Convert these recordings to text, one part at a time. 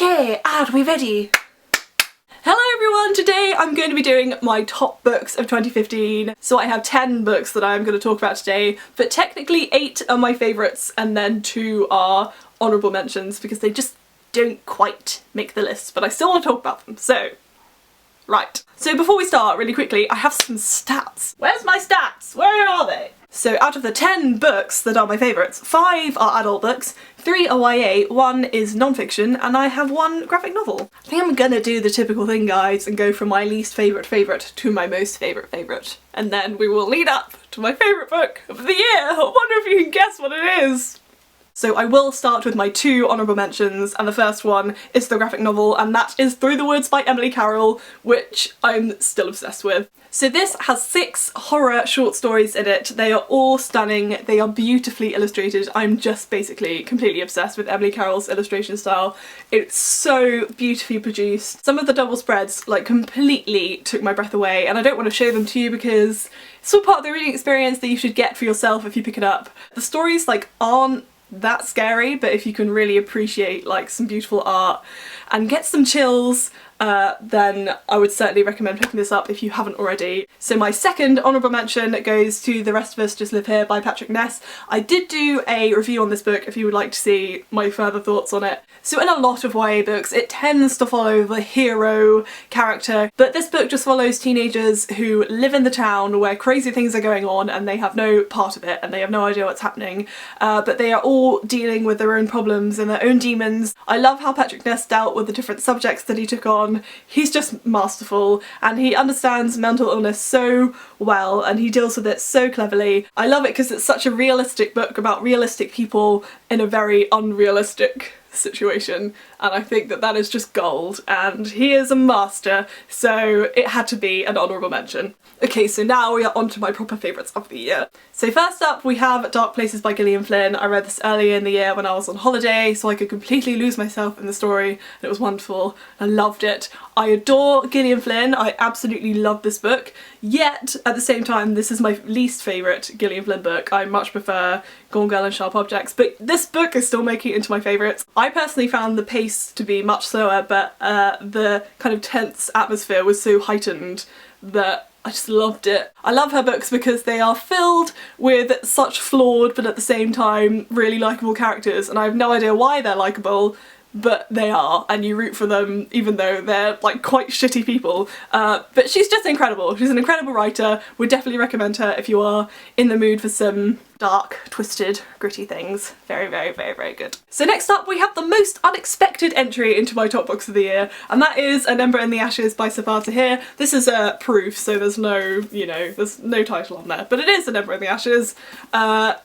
Okay, are we ready? Hello everyone, today I'm going to be doing my top books of 2015. So I have 10 books that I'm going to talk about today, but technically 8 are my favourites and then 2 are honourable mentions because they just don't quite make the list, but I still want to talk about them, so right. So before we start, really quickly, I have some stats. Where's my stats? Where are they? So out of the 10 books that are my favourites, 5 are adult books, 3 are YA, 1 is non-fiction, and I have 1 graphic novel. I think I'm gonna do the typical thing, guys, and go from my least favourite to my most favourite. And then we will lead up to my favourite book of the year. I wonder if you can guess what it is. So I will start with my 2 honourable mentions, and the first one is the graphic novel, and that is Through the Woods by Emily Carroll, which I'm still obsessed with. So this has 6 horror short stories in it. They are all stunning, they are beautifully illustrated. I'm just basically completely obsessed with Emily Carroll's illustration style. It's so beautifully produced. Some of the double spreads like completely took my breath away, and I don't want to show them to you because it's all part of the reading experience that you should get for yourself if you pick it up. The stories like aren't that scary, but if you can really appreciate like some beautiful art and get some chills, then I would certainly recommend picking this up if you haven't already. So my second honourable mention goes to The Rest of Us Just Live Here by Patrick Ness. I did do a review on this book if you would like to see my further thoughts on it. So in a lot of YA books it tends to follow the hero character, but this book just follows teenagers who live in the town where crazy things are going on and they have no part of it and they have no idea what's happening, but they are all dealing with their own problems and their own demons. I love how Patrick Ness dealt with the different subjects that he took on. He's just masterful and he understands mental illness so well and he deals with it so cleverly. I love it because it's such a realistic book about realistic people in a very unrealistic situation, and I think that that is just gold, and he is a master, so it had to be an honourable mention. Okay, so now we are on to my proper favourites of the year. So first up we have Dark Places by Gillian Flynn. I read this earlier in the year when I was on holiday so I could completely lose myself in the story, and it was wonderful. I loved it. I adore Gillian Flynn, I absolutely love this book, yet at the same time this is my least favourite Gillian Flynn book. I much prefer Gone Girl and Sharp Objects, but this book is still making it into my favourites. I personally found the pace to be much slower, but the kind of tense atmosphere was so heightened that I just loved it. I love her books because they are filled with such flawed but at the same time really likeable characters, and I have no idea why they're likeable, but they are, and you root for them even though they're like quite shitty people. But she's just incredible. She's an incredible writer. Would definitely recommend her if you are in the mood for some dark, twisted, gritty things. Very, very, very, very good. So next up we have the most unexpected entry into my top books of the year, and that is An Ember in the Ashes by Safa Tahir. This is a proof, so there's no, you know, there's no title on there, but it is An Ember in the Ashes.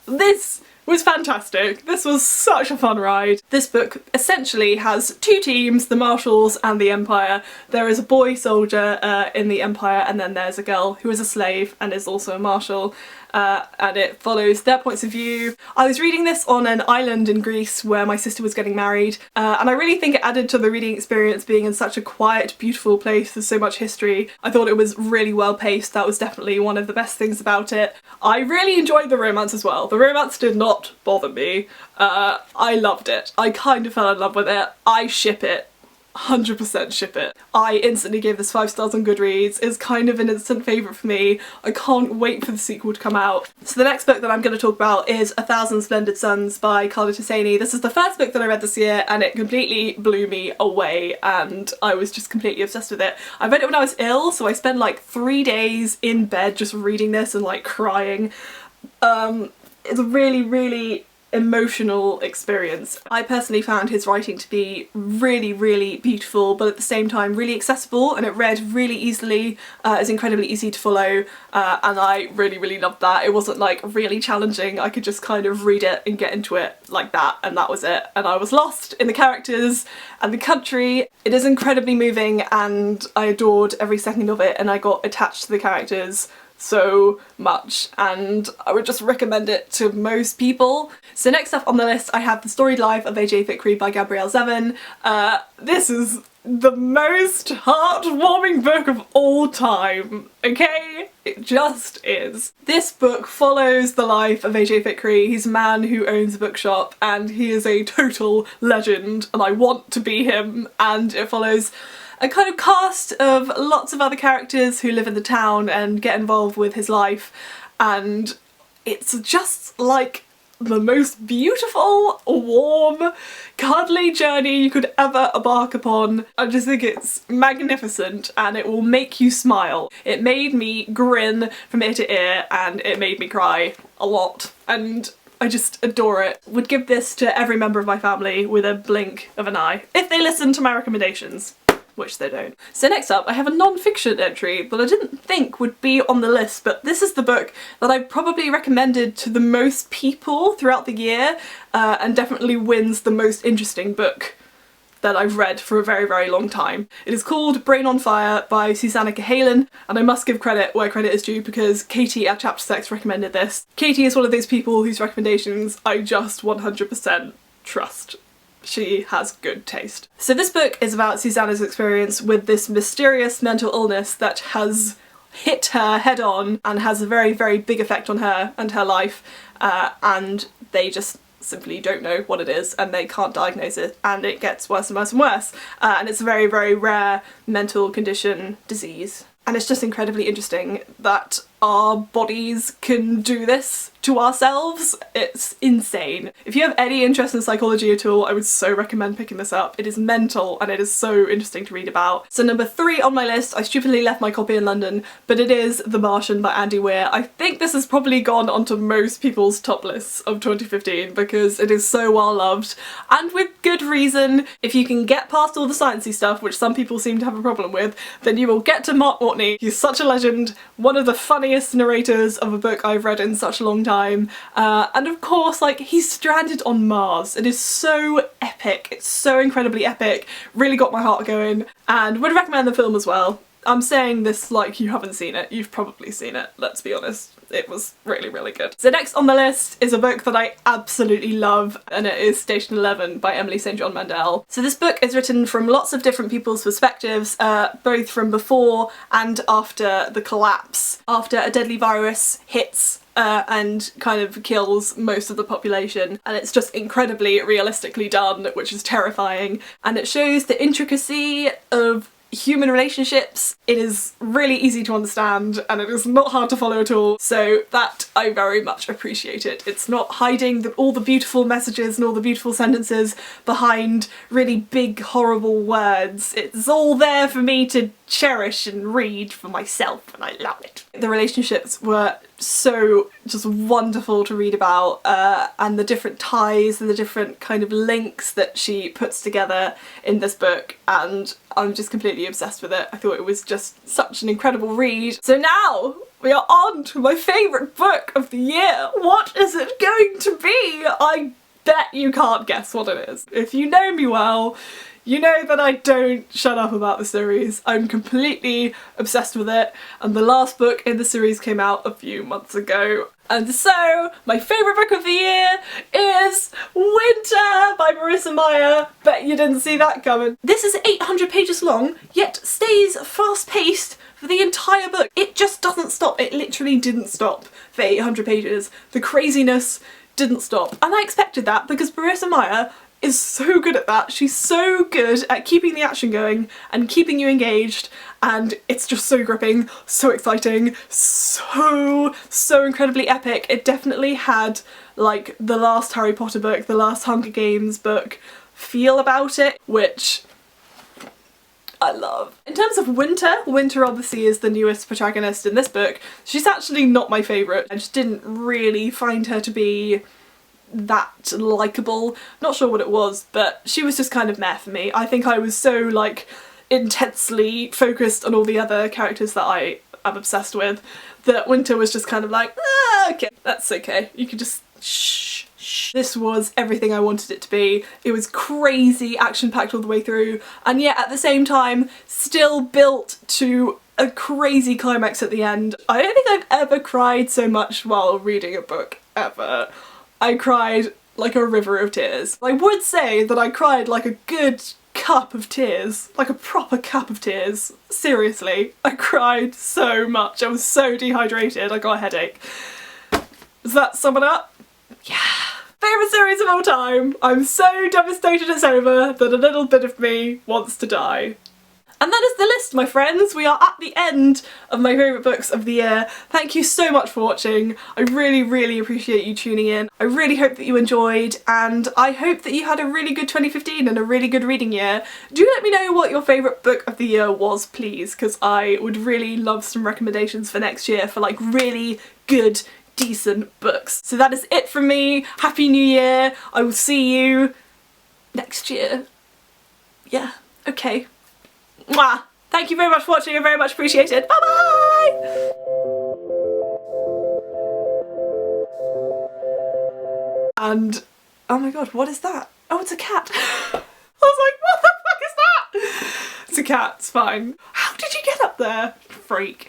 This was fantastic. This was such a fun ride. This book essentially has 2 teams, the Marshals and the Empire. There is a boy soldier in the Empire, and then there's a girl who is a slave and is also a Marshal. And it follows their points of view. I was reading this on an island in Greece where my sister was getting married, and I really think it added to the reading experience being in such a quiet, beautiful place with so much history. I thought it was really well paced. That was definitely one of the best things about it. I really enjoyed the romance as well. The romance did not bother me. I loved it. I kind of fell in love with it. I ship it. 100% ship it. I instantly gave this 5 stars on Goodreads. It's kind of an instant favourite for me. I can't wait for the sequel to come out. So the next book that I'm going to talk about is A Thousand Splendid Suns by Khaled Hosseini. This is the first book that I read this year and it completely blew me away and I was just completely obsessed with it. I read it when I was ill, so I spent like 3 days in bed just reading this and like crying. It's a really, really emotional experience. I personally found his writing to be really, really beautiful, but at the same time really accessible, and it read really easily. It's incredibly easy to follow, and I really, really loved that. It wasn't like really challenging. I could just kind of read it and get into it like that, and that was it. And I was lost in the characters and the country. It is incredibly moving and I adored every second of it, and I got attached to the characters so much, and I would just recommend it to most people. So next up on the list I have The Storied Life of A.J. Thickery by Gabrielle Zevin. This is the most heartwarming book of all time, okay? It just is. This book follows the life of AJ Fikri. He's a man who owns a bookshop and he is a total legend and I want to be him, and it follows a kind of cast of lots of other characters who live in the town and get involved with his life, and it's just like the most beautiful, warm, cuddly journey you could ever embark upon. I just think it's magnificent and it will make you smile. It made me grin from ear to ear and it made me cry a lot, and I just adore it. Would give this to every member of my family with a blink of an eye, if they listen to my recommendations, which they don't. So next up I have a non-fiction entry that I didn't think would be on the list, but this is the book that I've probably recommended to the most people throughout the year, and definitely wins the most interesting book that I've read for a very, very long time. It is called Brain on Fire by Susannah Cahalan, and I must give credit where credit is due because Katie at Chapter 6 recommended this. Katie is one of those people whose recommendations I just 100% trust. She has good taste. So this book is about Susannah's experience with this mysterious mental illness that has hit her head on and has a very, very big effect on her and her life, and they just simply don't know what it is and they can't diagnose it, and it gets worse and worse and worse, and it's a very, very rare mental condition, disease. And it's just incredibly interesting that our bodies can do this to ourselves. It's insane. If you have any interest in psychology at all, I would so recommend picking this up. It is mental and it is so interesting to read about. So number 3 on my list, I stupidly left my copy in London, but it is The Martian by Andy Weir. I think this has probably gone onto most people's top lists of 2015 because it is so well loved, and with good reason. If you can get past all the sciencey stuff, which some people seem to have a problem with, then you will get to Mark Watney. He's such a legend, one of the funniest narrators of a book I've read in such a long time, and of course, like, he's stranded on Mars. It is so epic, it's so incredibly epic, really got my heart going, and would recommend the film as well. I'm saying this like you haven't seen it, you've probably seen it, let's be honest. It was really, really good. So next on the list is a book that I absolutely love, and it is Station 11 by Emily St. John Mandel. So this book is written from lots of different people's perspectives, both from before and after the collapse, after a deadly virus hits and kind of kills most of the population, and it's just incredibly realistically done, which is terrifying, and it shows the intricacy of human relationships. It is really easy to understand and it is not hard to follow at all, so that I very much appreciate it. It's not hiding all the beautiful messages and all the beautiful sentences behind really big horrible words. It's all there for me to cherish and read for myself, and I love it. The relationships were so just wonderful to read about, and the different ties and the different kind of links that she puts together in this book, and I'm just completely obsessed with it. I thought it was just such an incredible read. So now we are on to my favourite book of the year. What is it going to be? I bet you can't guess what it is. If you know me well, you know that I don't shut up about the series. I'm completely obsessed with it, and the last book in the series came out a few months ago. And so, my favourite book of the year is Winter by Marissa Meyer. Bet you didn't see that coming. This is 800 pages long, yet stays fast-paced for the entire book. It just doesn't stop. It literally didn't stop for 800 pages. The craziness didn't stop. And I expected that because Marissa Meyer is so good at that. She's so good at keeping the action going and keeping you engaged, and it's just so gripping, so exciting, so incredibly epic. It definitely had like the last Harry Potter book, the last Hunger Games book feel about it, which I love. In terms of Winter obviously is the newest protagonist in this book. She's actually not my favourite. I just didn't really find her to be that likeable. Not sure what it was, but she was just kind of meh for me. I think I was so like intensely focused on all the other characters that I am obsessed with that Winter was just kind of like, ah, okay, that's okay, you can just shh. This was everything I wanted it to be. It was crazy action-packed all the way through, and yet at the same time still built to a crazy climax at the end. I don't think I've ever cried so much while reading a book, ever. I cried like a river of tears. I would say that I cried like a good cup of tears, like a proper cup of tears. Seriously, I cried so much. I was so dehydrated, I got a headache. Does that sum it up? Yeah. Favourite series of all time. I'm so devastated it's over that a little bit of me wants to die. And that is the list, my friends. We are at the end of my favourite books of the year. Thank you so much for watching. I really, really appreciate you tuning in. I really hope that you enjoyed, and I hope that you had a really good 2015 and a really good reading year. Do let me know what your favourite book of the year was, please, because I would really love some recommendations for next year for like really good, decent books. So that is it from me. Happy New Year. I will see you next year. Yeah, okay. Mwah! Thank you very much for watching, I very much appreciate it. Bye bye! And oh my god, what is that? Oh, it's a cat. I was like, what the fuck is that? It's a cat, it's fine. How did you get up there? Freak.